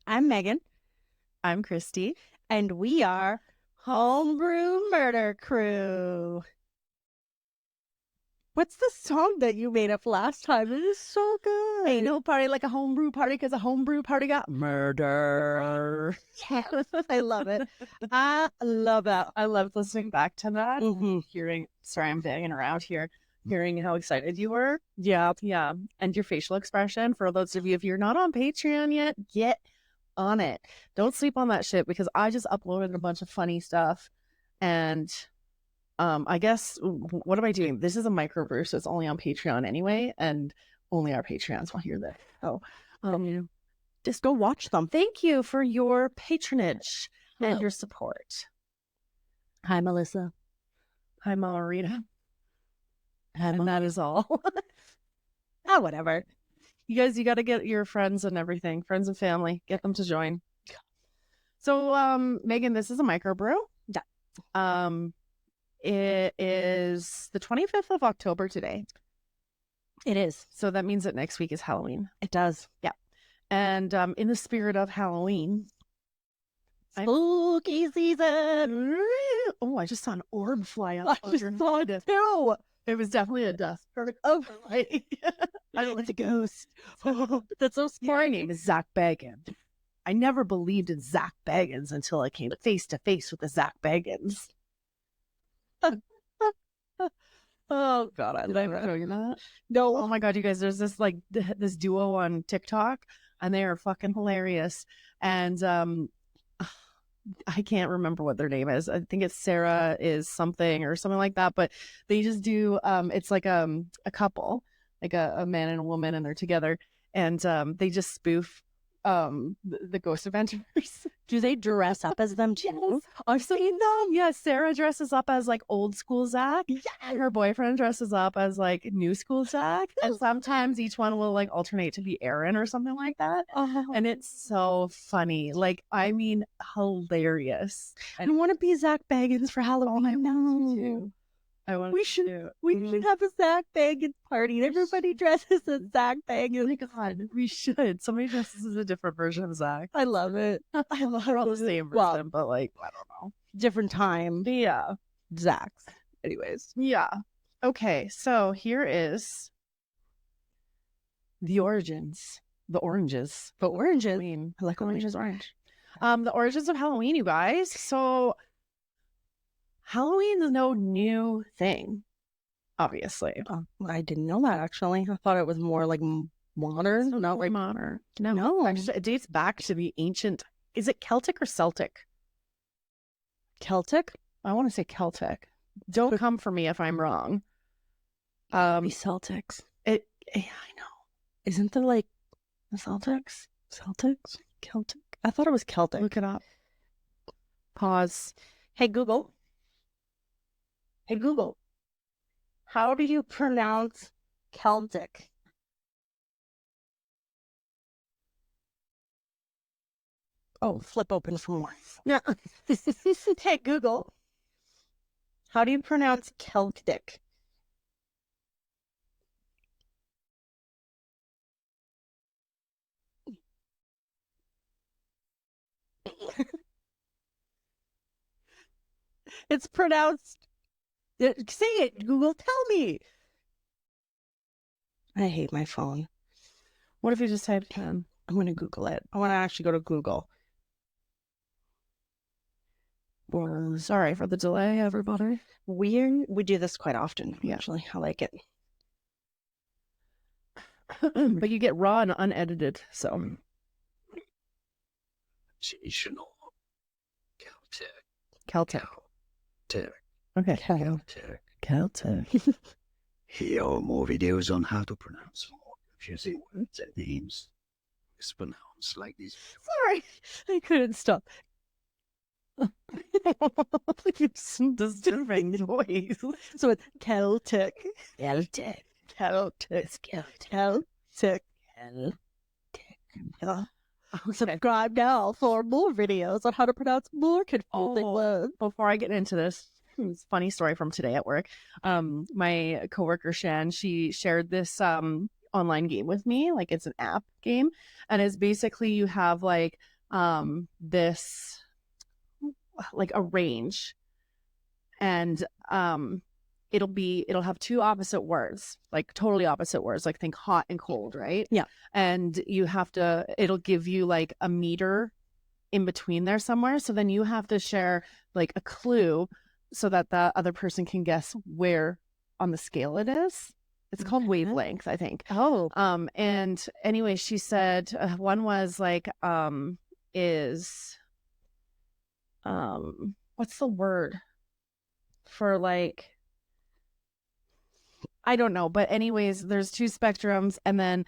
I'm Megan, I'm Kristy. and we are Homebrew Murder Crew. What's the song that you made up last time? It is so good. Ain't no party like a homebrew party because a homebrew party got murder. Yes, I love it. I love that. I loved listening back to that. Mhm. Sorry, I'm banging around here, hearing how excited you were. Yeah. Yeah. And your facial expression. For those of you, if you're not on Patreon yet, get on it. Don't sleep on that shit because I just uploaded a bunch of funny stuff. And I guess, what am I doing? This is a microbrew, so it's only on Patreon anyway, and only our Patreons will hear this. So, Just go watch them. thank you for your patronage and Hello. your support. Hi, Melissa. Hi, Mama Rita. Hi, And that is all. Whatever. You guys, you got to get your friends and everything, friends and family, get them to join. So, Megan, this is a microbrew. Yeah. It is the 25th of October today. It is. So that means that next week is Halloween. It does. Yeah. And in the spirit of Halloween, Spooky season. oh, I just saw an orb fly up. I just saw it too. It was definitely a dust. Oh, I don't like it's a ghost. That's so My scary. name is Zach Baggins. I never believed in Zach Baggins until I came face to face with the Zach Baggins. Oh God, did I ever show you that? No. Oh my God, you guys, there's this this duo on TikTok, and they are fucking hilarious. And I can't remember what their name is. I think it's Sarah is something or something like that. But they just do it's like a couple, like a man and a woman, and they're together, and they just spoof the Ghost Adventures. Do they dress up as them too? I've seen them. Yeah, Sarah dresses up as like old school Zach. Yeah. And her boyfriend dresses up as like new school Zach. And sometimes each one will like alternate to be Aaron or something like that. And it's so funny. Like, I mean, hilarious. I want to be Zach Baggins for Halloween. I want to. We should have a Zach Baggins party. Everybody dresses as Zach Baggins. Oh my God, we should. Somebody dresses as a different version of Zach. I love it. I love the same version, but like, I don't know. Different time. Yeah. Zach's. Anyways. Yeah. Okay, so here is the origins. The oranges. But oranges. I mean, I like oranges orange. the origins of Halloween, you guys. So Halloween is no new thing, obviously. Oh, I didn't know that actually. I thought it was more like modern. So not like modern. No. Actually, it dates back to the ancient. Is it Celtic or Celtic? Celtic? I want to say Celtic. Don't come for me if I'm wrong. Be Celtics. I know. Isn't there like The Celtics. Celtics? Celtic? I thought it was Celtic. Look it up. Pause. Hey Google. Hey Google. How do you pronounce Celtic? Oh, flip open for more. Yeah. Hey Google. How do you pronounce Celtic? It's pronounced. Say it, Google. Tell me. I hate my phone. What if you just typed in? I'm going to Google it. I want to actually go to Google. Well, sorry for the delay, everybody. We do this quite often. Yeah. Actually, I like it. But you get raw and unedited, so. Traditional Celtic. Celtic. Celtic. Okay. Celtic. Celtic. Here are more videos on how to pronounce more confusing words and names. It's pronounced like this. Sorry, I couldn't stop. It's this different noise. So it's Celtic. Celtic. Celtic. Celtic. Yeah. Subscribe now for more videos on how to pronounce more confusing words. Before I get into this, it's a funny story from today at work. My coworker Shan, she shared this online game with me. Like, it's an app game, and it's basically you have like this like a range, and it'll have two opposite words, like totally opposite words, like think hot and cold, right? Yeah. And it'll give you like a meter in between there somewhere. So then you have to share like a clue so that the other person can guess where on the scale it is. It's called wavelength, I think. Oh. And anyway, she said one was like, what's the word for like, I don't know, but anyways, there's two spectrums, and then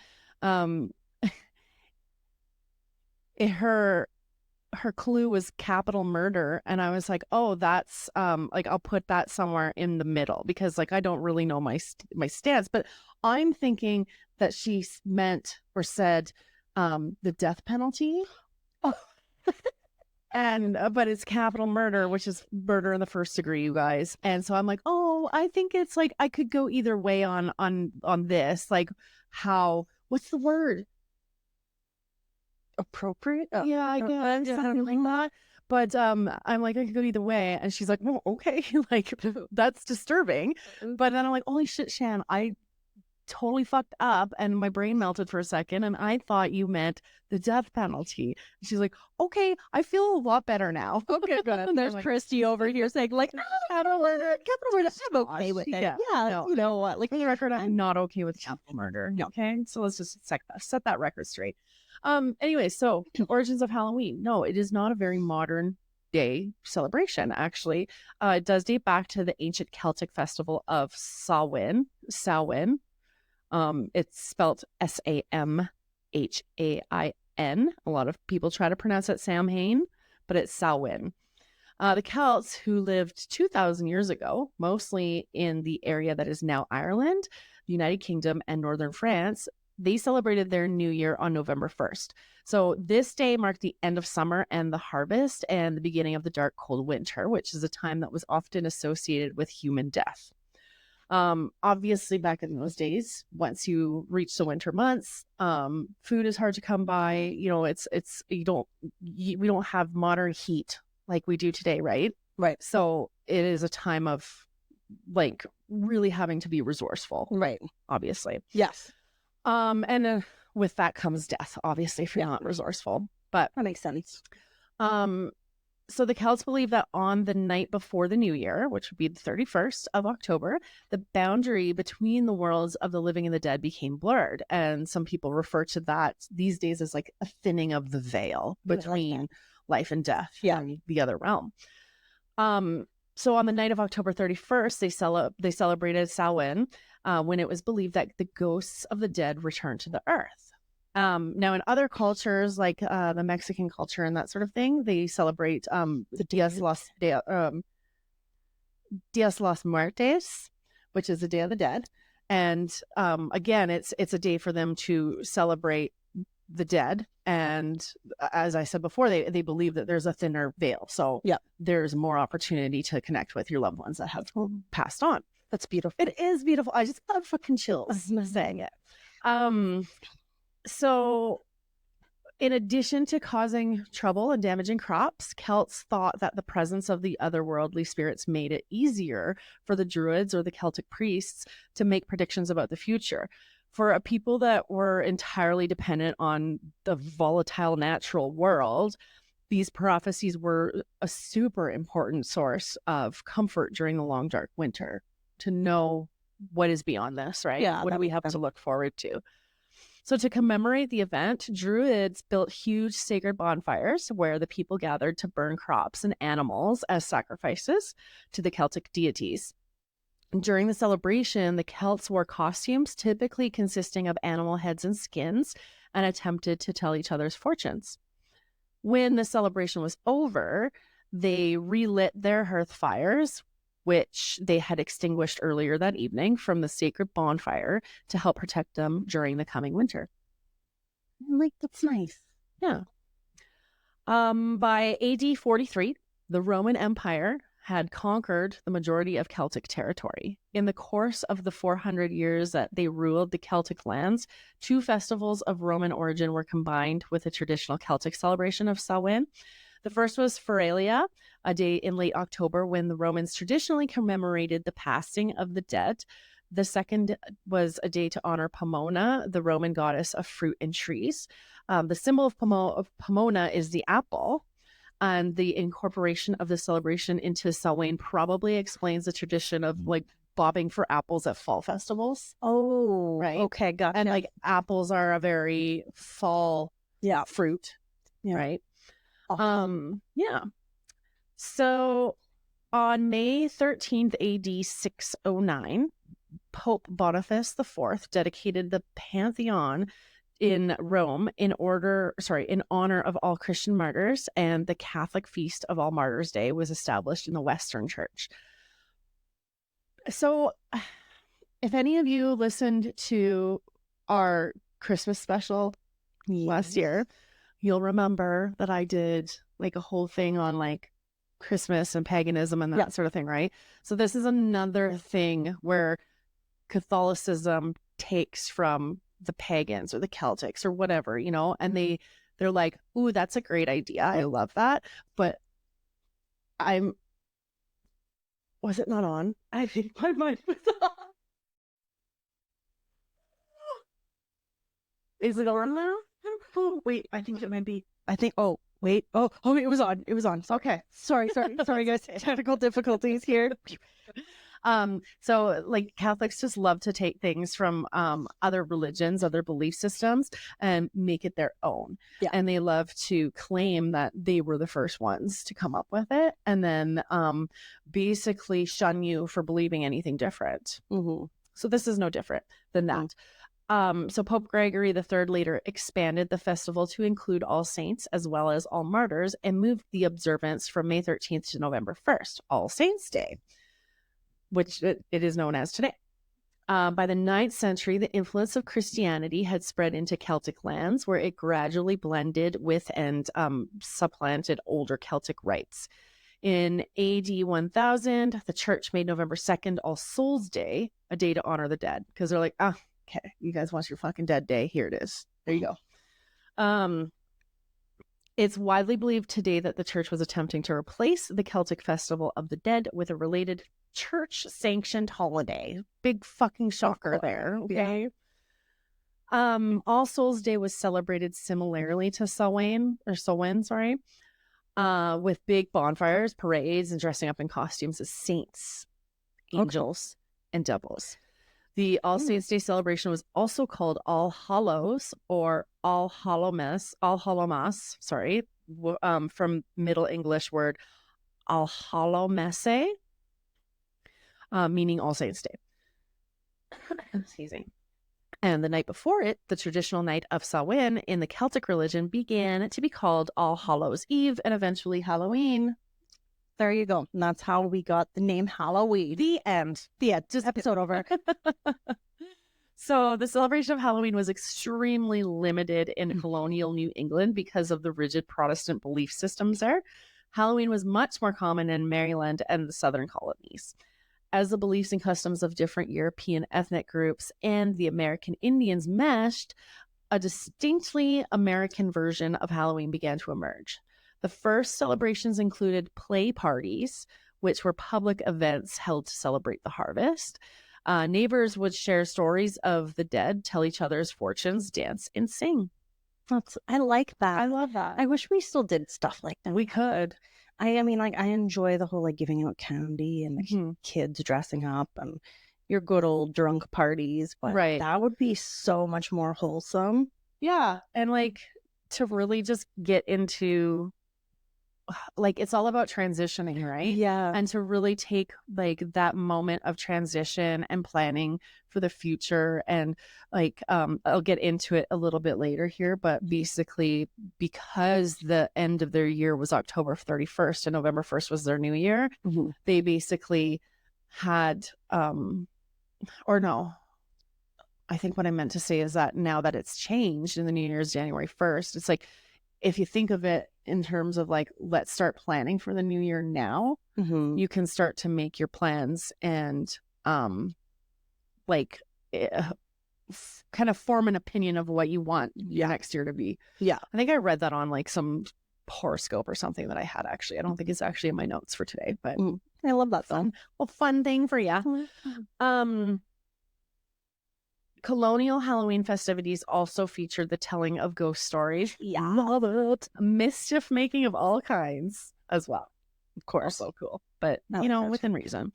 her clue was capital murder, and I was like, oh, that's like I'll put that somewhere in the middle, because like I don't really know my stance, but I'm thinking that she meant or said the death penalty. Oh. And but it's capital murder, which is murder in the first degree, you guys. And so I'm like, oh, I think it's like I could go either way on this, like how, what's the word? Appropriate? Oh. Yeah, I guess something like that. But I'm like, I could go either way. And she's like, well, okay, like that's disturbing. But then I'm like, holy shit, Shan, I totally fucked up, and my brain melted for a second, and I thought you meant the death penalty. And she's like, okay, I feel a lot better now. Okay, good. And there's like, Kristy over here saying like, capital murder, I'm okay with it. Yeah, no. You know what? Like, for the record, I'm not okay with capital murder. No. Okay, so let's just set that record straight. Anyway, so origins of Halloween. No, it is not a very modern day celebration, actually. It does date back to the ancient Celtic festival of Samhain. It's spelled Samhain. A lot of people try to pronounce it Samhain, but it's Samhain. The Celts, who lived 2,000 years ago, mostly in the area that is now Ireland, the United Kingdom, and northern France, they celebrated their new year on November 1st. So this day marked the end of summer and the harvest, and the beginning of the dark, cold winter, which is a time that was often associated with human death. Obviously back in those days, once you reach the winter months, food is hard to come by. You know, we don't have modern heat like we do today, right? Right. So it is a time of like really having to be resourceful. Right. Obviously. Yes. And with that comes death, obviously, if you're not resourceful. But that makes sense. So the Celts believe that on the night before the new year, which would be the 31st of October, the boundary between the worlds of the living and the dead became blurred. And some people refer to that these days as like a thinning of the veil between life and death and the other realm. So on the night of October 31st, they celebrated Samhain, when it was believed that the ghosts of the dead returned to the earth. Now in other cultures, like the Mexican culture and that sort of thing, they celebrate the Dias Los Muertes, which is the Day of the Dead. And again, it's a day for them to celebrate the dead. And as I said before, they believe that there's a thinner veil. So there's more opportunity to connect with your loved ones that have passed on. That's beautiful. It is beautiful. I just got fucking chills saying it. So in addition to causing trouble and damaging crops, Celts thought that the presence of the otherworldly spirits made it easier for the druids or the Celtic priests to make predictions about the future. For a people that were entirely dependent on the volatile natural world, these prophecies were a super important source of comfort during the long, dark winter, to know what is beyond this, right? Yeah, what do we have to look forward to? So to commemorate the event, Druids built huge sacred bonfires where the people gathered to burn crops and animals as sacrifices to the Celtic deities. During the celebration, the Celts wore costumes typically consisting of animal heads and skins and attempted to tell each other's fortunes. When the celebration was over, they relit their hearth fires, which they had extinguished earlier that evening, from the sacred bonfire to help protect them during the coming winter. Like, that's nice. Yeah. By AD 43, the Roman Empire had conquered the majority of Celtic territory. In the course of the 400 years that they ruled the Celtic lands, 2 festivals of Roman origin were combined with a traditional Celtic celebration of Samhain. The first was Feralia, a day in late October when the Romans traditionally commemorated the passing of the dead. The second was a day to honor Pomona, the Roman goddess of fruit and trees. The symbol of Pomona is the apple, and the incorporation of the celebration into Samhain probably explains the tradition of like bobbing for apples at fall festivals. Oh, right. Okay, gotcha. And like apples are a very fall fruit, Yeah. right? Awesome. Yeah. So on May 13th AD 609, Pope Boniface IV dedicated the Pantheon in Rome in honor of all Christian martyrs, and the Catholic Feast of All Martyrs Day was established in the Western Church. So if any of you listened to our Christmas special last year, you'll remember that I did like a whole thing on like Christmas and paganism and that sort of thing, right? So this is another thing where Catholicism takes from the pagans or the Celtics or whatever, you know, and they're like, ooh, that's a great idea. I love that. But was it not on? I think my mind was on. Is it on now? Oh, wait, I think it might be. Oh, wait. Oh, it was on. It was on. Okay. Sorry, guys. Technical difficulties here. So like Catholics just love to take things from other religions, other belief systems, and make it their own. Yeah. And they love to claim that they were the first ones to come up with it, and then basically shun you for believing anything different. Mm-hmm. So this is no different than that. So Pope Gregory III later expanded the festival to include All Saints as well as All Martyrs, and moved the observance from May 13th to November 1st, All Saints Day, which it is known as today. By the 9th century, the influence of Christianity had spread into Celtic lands, where it gradually blended with and supplanted older Celtic rites. In AD 1000, the church made November 2nd All Souls Day, a day to honor the dead, because they're like, okay, you guys want your fucking dead day? Here it is. There you go. It's widely believed today that the church was attempting to replace the Celtic Festival of the Dead with a related church-sanctioned holiday. Big fucking shocker there. Okay. All Souls Day was celebrated similarly to Samhain, with big bonfires, parades, and dressing up in costumes as saints, angels, and devils. The All Saints Day celebration was also called All Hallows or All Hallowmas, from Middle English word All Hallowmesse, meaning All Saints Day. Excuse me. And the night before it, the traditional night of Samhain in the Celtic religion began to be called All Hallows Eve and eventually Halloween. There you go. And that's how we got the name Halloween. The end. Just episode over. So the celebration of Halloween was extremely limited in colonial New England because of the rigid Protestant belief systems there. Halloween was much more common in Maryland and the southern colonies. As the beliefs and customs of different European ethnic groups and the American Indians meshed, a distinctly American version of Halloween began to emerge. The first celebrations included play parties, which were public events held to celebrate the harvest. Neighbors would share stories of the dead, tell each other's fortunes, dance, and sing. I like that. I love that. I wish we still did stuff like that. We could. I mean, like, I enjoy the whole, like, giving out candy and the kids dressing up and your good old drunk parties. But that would be so much more wholesome. Yeah. And, like, to really just get into, like, it's all about transitioning, right? Yeah. And to really take, like, that moment of transition and planning for the future. And, like, I'll get into it a little bit later here, but basically because the end of their year was October 31st and November 1st was their new year, they basically had, or no, I think what I meant to say is that now that it's changed and the new year is January 1st, it's like if you think of it in terms of like, let's start planning for the new year now, you can start to make your plans and like kind of form an opinion of what you want next year to be. Yeah. I think I read that on like some horoscope or something that I had actually. I don't think it's actually in my notes for today, but I love that though. Fun thing for you. Colonial Halloween festivities also featured the telling of ghost stories. Yeah. Love it. Mischief making of all kinds as well. Of course. So cool. But, within reason.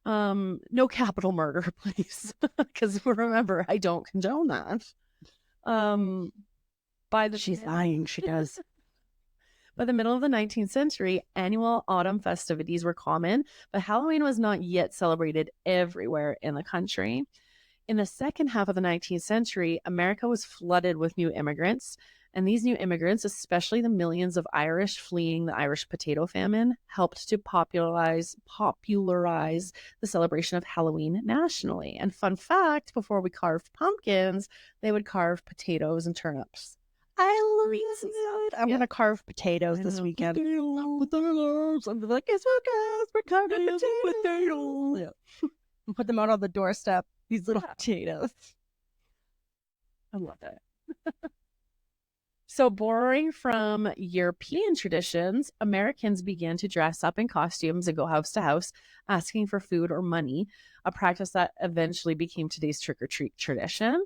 No capital murder, please. Because remember, I don't condone that. She's lying. She does. By the middle of the 19th century, annual autumn festivities were common, but Halloween was not yet celebrated everywhere in the country. In the second half of the 19th century, America was flooded with new immigrants, and these new immigrants, especially the millions of Irish fleeing the Irish potato famine, helped to popularize the celebration of Halloween nationally. And fun fact, before we carved pumpkins, they would carve potatoes and turnips. I love it. I'm going to carve potatoes this weekend. Potatoes. I'm like, it's okay. We're carving potatoes. Yeah. Put them out on the doorstep. These little potatoes. I love it. So, borrowing from European traditions, Americans began to dress up in costumes and go house to house asking for food or money, a practice that eventually became today's trick-or-treat tradition.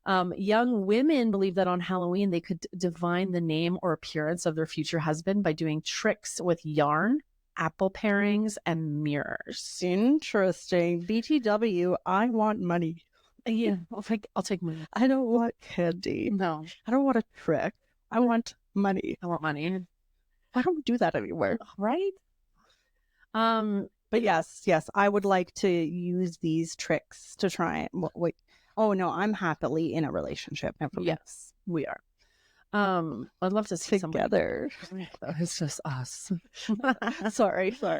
Young women believed that on Halloween they could divine the name or appearance of their future husband by doing tricks with yarn, apple parings, and mirrors. Interesting. BTW, I want money. Yeah, I'll take money. I don't want candy. No. I don't want a trick. I want money. I want money. I don't do that anymore. Right? But yes, I would like to use these tricks to try. Wait. Oh no, I'm happily in a relationship. Yes, we are. I'd love to see together. It's just us. sorry. Just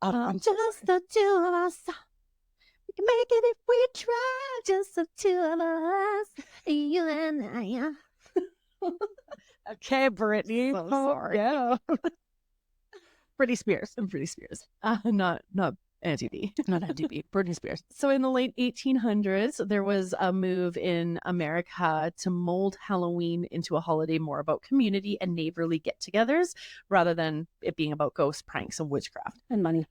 the two of us. We can make it if we try. Just the two of us, you and I. Okay, Brittany. So sorry. Yeah. Britney Spears. I'm Britney Spears. Not Auntie B. Not Auntie B. Britney Spears. So in the late 1800s, there was a move in America to mold Halloween into a holiday more about community and neighborly get-togethers rather than it being about ghost pranks and witchcraft. And money.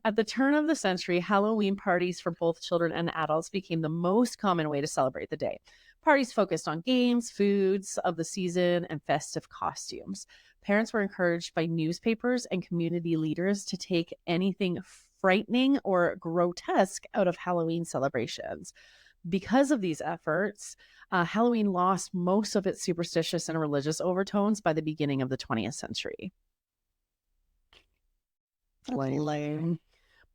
At the turn of the century, Halloween parties for both children and adults became the most common way to celebrate the day. Parties focused on games, foods of the season, and festive costumes. Parents were encouraged by newspapers and community leaders to take anything frightening or grotesque out of Halloween celebrations. Because of these efforts, Halloween lost most of its superstitious and religious overtones by the beginning of the 20th century. Lame.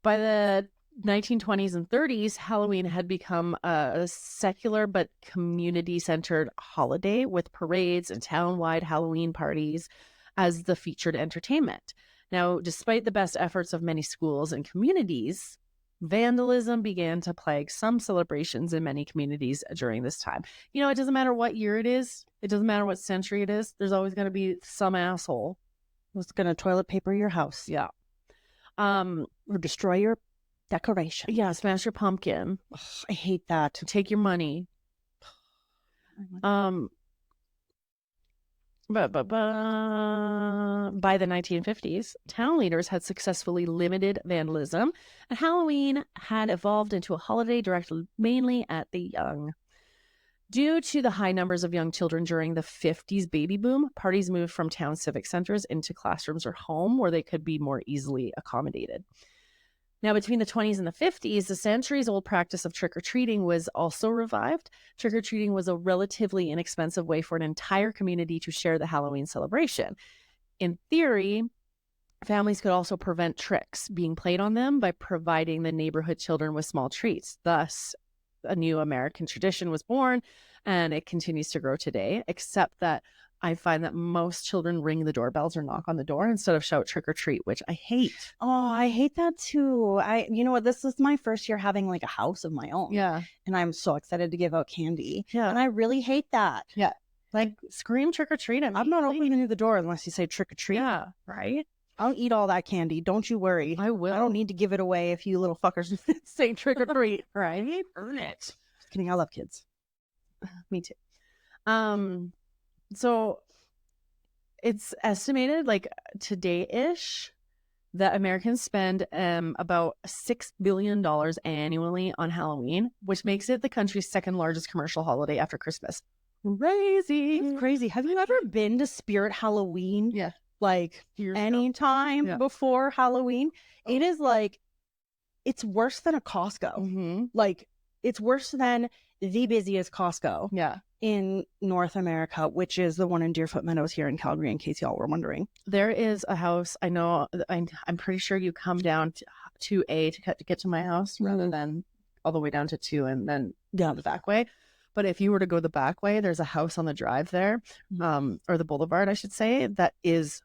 By the 1920s and 30s, Halloween had become a secular but community-centered holiday with parades and town-wide Halloween parties as the featured entertainment. Now, despite the best efforts of many schools and communities, vandalism began to plague some celebrations in many communities during this time. You know, it doesn't matter what year it is. It doesn't matter what century it is. There's always going to be some asshole who's going to toilet paper your house. Yeah. Or destroy your decoration. Yeah, smash your pumpkin. Ugh, I hate that. Take your money. By the 1950s, town leaders had successfully limited vandalism, and Halloween had evolved into a holiday directed mainly at the young. Due to the high numbers of young children during the 50s baby boom, parties moved from town civic centers into classrooms or home where they could be more easily accommodated. Now, between the 20s and the 50s, the centuries-old practice of trick-or-treating was also revived. Trick-or-treating was a relatively inexpensive way for an entire community to share the Halloween celebration. In theory, families could also prevent tricks being played on them by providing the neighborhood children with small treats. Thus, a new American tradition was born, and it continues to grow today, except that I find that most children ring the doorbells or knock on the door instead of shout trick or treat, which I hate. Oh, I hate that too. You know what? This is my first year having like a house of my own. Yeah. And I'm so excited to give out candy. Yeah. And I really hate that. Yeah. Like, scream trick or treat. I'm not opening the door unless you say trick or treat. Yeah, right? I'll eat all that candy. Don't you worry. I will. I don't need to give it away if you little fuckers say trick or treat. Right? Earn it. Just kidding. I love kids. Me too. So it's estimated, like, today-ish, that Americans spend about $6 billion annually on Halloween, which makes it the country's second largest commercial holiday after Christmas. Crazy. It's crazy. Have you ever been to Spirit Halloween? Yeah. Like any time before Halloween? It is like, it's worse than a Costco. Mm-hmm. Like, it's worse than the busiest Costco in North America, which is the one in Deerfoot Meadows here in Calgary, in case y'all were wondering. There is a house, I know, I'm pretty sure you come down to A to get to my house rather than all the way down to 2 and then down the back way. But if you were to go the back way, there's a house on the drive there, or the boulevard, I should say, that is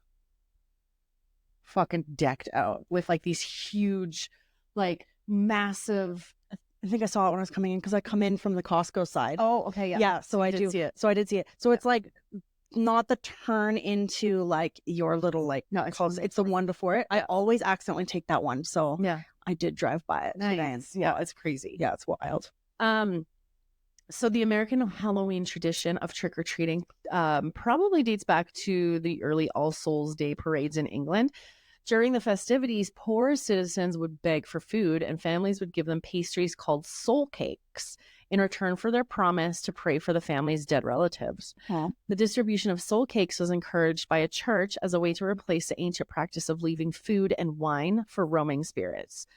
fucking decked out with like these huge, like massive. I think I saw it when I was coming in because I come in from the Costco side. Oh, okay, yeah. Yeah, so I did do see it. So I did see it. So it's like not the turn into like your little like it's the one before it. I always accidentally take that one. So yeah, I did drive by it. Nice. Yeah, it's crazy. Yeah, it's wild. So the American Halloween tradition of trick-or-treating probably dates back to the early All Souls Day parades in England. During the festivities, poor citizens would beg for food, and families would give them pastries called soul cakes in return for their promise to pray for the family's dead relatives. Huh. The distribution of soul cakes was encouraged by a church as a way to replace the ancient practice of leaving food and wine for roaming spirits.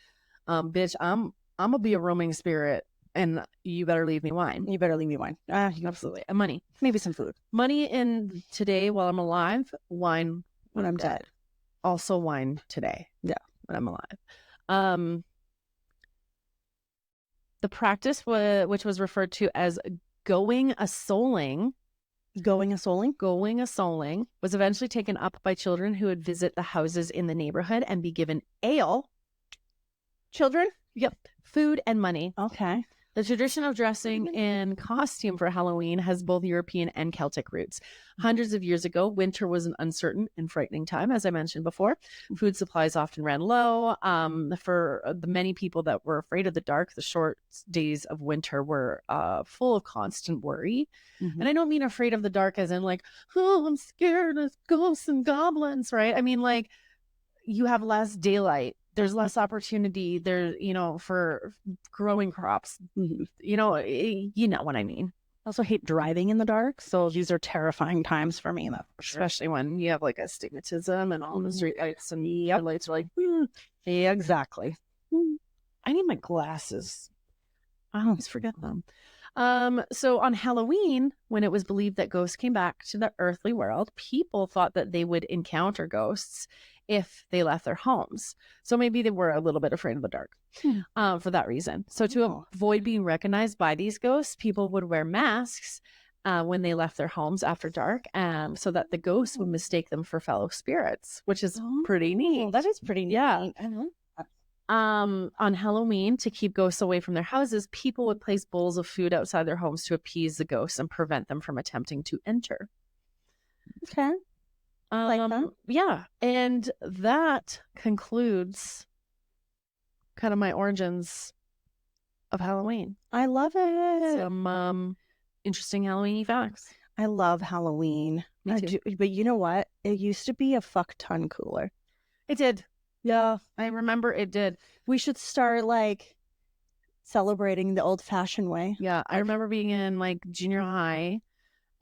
Bitch, I'm gonna be a roaming spirit. And you better leave me wine. You better leave me wine. Absolutely. And money. Maybe some food. Money in today while I'm alive, wine when I'm dead. Also wine today. Yeah. When I'm alive. The practice, which was referred to as going a souling, was eventually taken up by children who would visit the houses in the neighborhood and be given ale. Children? Yep. Food and money. Okay. The tradition of dressing in costume for Halloween has both European and Celtic roots. Hundreds of years ago, winter was an uncertain and frightening time, as I mentioned before. Food supplies often ran low. For the many people that were afraid of the dark, the short days of winter were full of constant worry. Mm-hmm. And I don't mean afraid of the dark as in like, oh, I'm scared of ghosts and goblins, right? I mean like you have less daylight. There's less opportunity there, for growing crops. You know what I mean. I also hate driving in the dark. So these are terrifying times for me. Especially when you have like astigmatism and all the street lights and lights are like, yeah, exactly. I need my glasses. I always forget them. So on Halloween, when it was believed that ghosts came back to the earthly world, people thought that they would encounter ghosts if they left their homes. So maybe they were a little bit afraid of the dark for that reason. So to avoid being recognized by these ghosts, people would wear masks when they left their homes after dark, so that the ghosts would mistake them for fellow spirits, which is pretty neat. Well, that is pretty neat. Yeah. On Halloween, to keep ghosts away from their houses, people would place bowls of food outside their homes to appease the ghosts and prevent them from attempting to enter. Okay. Like that? Yeah. And that concludes kind of my origins of Halloween. I love it. Some interesting Halloween facts. I love Halloween. Me too. But you know what? It used to be a fuck ton cooler. It did. Yeah. I remember it did. We should start like celebrating the old fashioned way. Yeah. I remember being in like junior high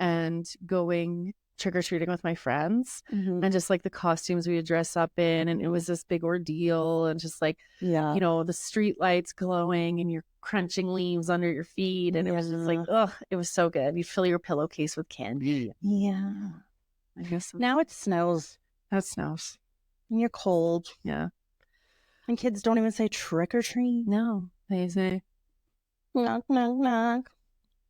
and going trick-or-treating with my friends and just like the costumes we would dress up in, and it was this big ordeal, and just like the street lights glowing and you're crunching leaves under your feet, and it was just like it was so good. You fill your pillowcase with candy. Yeah. I guess now it snows. Now it snows. And you're cold. Yeah. And kids don't even say trick or treat. No. They say knock, knock, knock.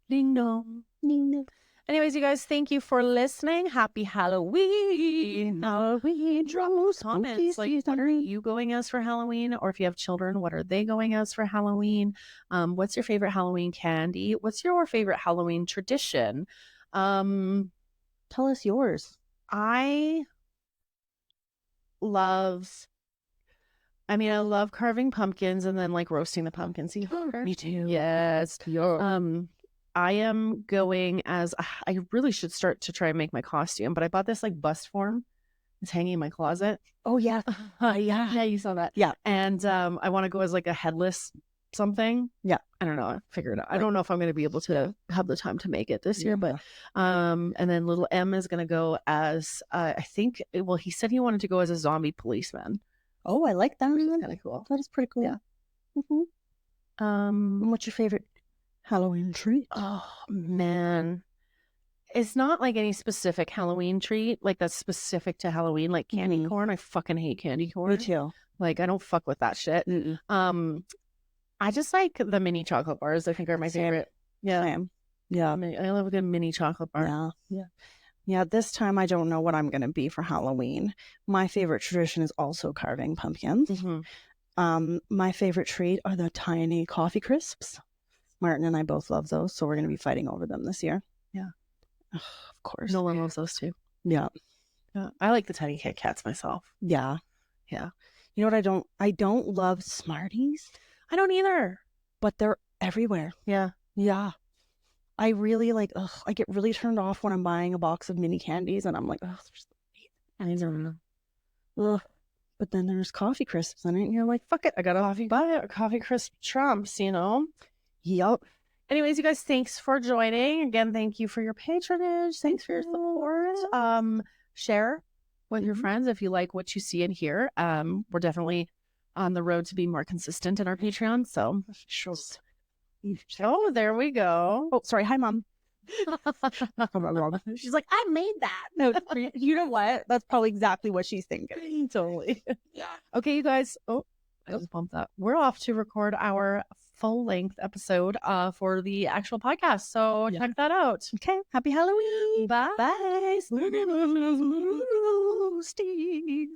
Ding dong. Ding dong. Anyways, you guys, thank you for listening. Happy Halloween. Halloween. Drop comments. Like, what are you going as for Halloween? Or if you have children, what are they going as for Halloween? What's your favorite Halloween candy? What's your favorite Halloween tradition? Tell us yours. I love carving pumpkins and then like roasting the pumpkins. Me too. Yes. Yeah. I am going as I really should start to try and make my costume, but I bought this like bust form. It's hanging in my closet. Oh yeah. Yeah, you saw that. Yeah. And I want to go as like a headless something. Yeah. I don't know. Figure it out. I don't know if I'm going to be able to have the time to make it this year, but and then little M is going to go as I think. Well, he said he wanted to go as a zombie policeman. Oh, I like that. Kind of cool. That is pretty cool. Yeah. Mm-hmm. And what's your favorite Halloween treat? Oh man, it's not like any specific Halloween treat like that's specific to Halloween, like candy corn. I fucking hate candy corn. Me too. Like I don't fuck with that shit. I just like the mini chocolate bars. I think are my favorite. Yeah, Same. Yeah. I love a good mini chocolate bar. Yeah. This time I don't know what I'm gonna be for Halloween. My favorite tradition is also carving pumpkins. Mm-hmm. My favorite treat are the tiny coffee crisps. Martin and I both love those, so we're gonna be fighting over them this year. Yeah. Of course. Nolan loves those too. Yeah. I like the tiny Kit Kats myself. Yeah. Yeah. You know what I don't love Smarties, I don't either. but they're everywhere. Yeah. Yeah. I really like, I get really turned off when I'm buying a box of mini candies and I'm like, I don't know. ugh. But then there's coffee crisps in it and you're like, fuck it, I got a Buy a coffee crisp trumps, you know? Yup. Anyways, you guys, thanks for joining. Again, thank you for your patronage. Thanks for your support. Share with your friends if you like what you see and hear. We're definitely on the road to be more consistent in our Patreon. So, oh, there we go. Oh, sorry. Hi, Mom. She's like, I made that. No, you know what? That's probably exactly what she's thinking. Totally. Yeah. Okay, you guys. Oh, I just bumped that. We're off to record our full-length episode for the actual podcast. So check that out. Okay. Happy Halloween. Bye. Bye. Steve.